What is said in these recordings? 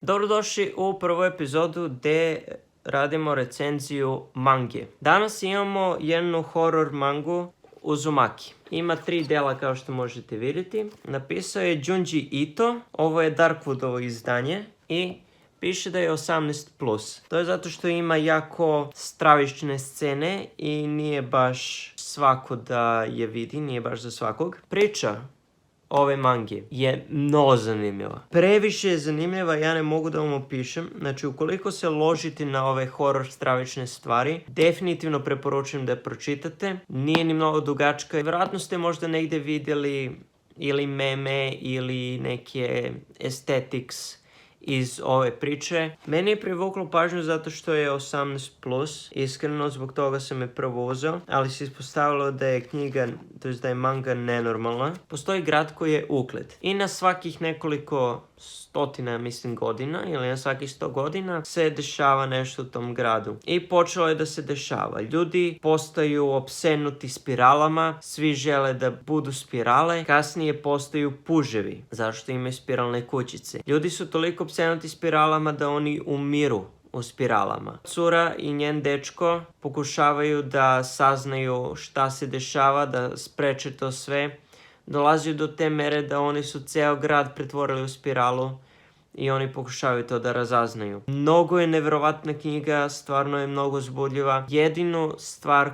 Dobrodošli u prvu epizodu gdje radimo recenziju mange. Danas imamo jednu horror mangu Uzumaki. Ima 3 dela kao što možete vidjeti. Napisao je Junji Ito, ovo je Darkwoodovo izdanje i piše da je 18+. To je zato što ima jako stravične scene i nije baš svako da je vidi, nije baš za svakog. Priča ove mange je mnogo zanimljiva. Previše je zanimljiva, ja ne mogu da vam opišem. Znači, ukoliko se ložite na ove horor stravične stvari, definitivno preporučujem da je pročitate. Nije ni mnogo dugačka. Vjerojatno ste možda negdje vidjeli ili meme ili neke aesthetics iz ove priče. Meni je privuklo pažnju zato što je 18+. Iskreno, zbog toga sam je prvo uzeo, ali se ispostavilo da je knjiga, to jest da je manga nenormalna. Postoji grad koji je uklet i na svakih nekoliko stotina, mislim, godina ili na svakih 100 godina se dešava nešto u tom gradu. I počelo je da se dešava. Ljudi postaju opsednuti spiralama, svi žele da budu spirale, kasnije postaju puževi, zašto imaju spiralne kućice. Ljudi su toliko opsednuti spiralama da oni umiru u spiralama. Cura i njen dečko pokušavaju da saznaju šta se dešava, da spreče to sve. Dolazi do te mere da oni su ceo grad pretvorili u spiralu i oni pokušavaju to da razaznaju. Mnogo je nevjerovatna knjiga, stvarno je mnogo uzbudljiva. Jedinu stvar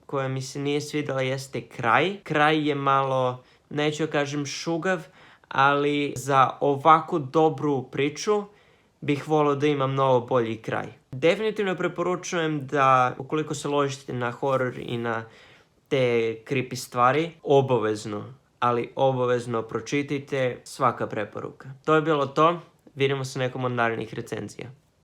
koja mi se nije svidjela jeste kraj. Kraj je malo, neću kažem šugav, ali za ovako dobru priču bih volio da ima mnogo bolji kraj. Definitivno preporučujem da, ukoliko se ložite na horor i na te creepy stvari, obavezno pročitajte, svaka preporuka. To je bilo to, vidimo se nekom od narednih recenzija.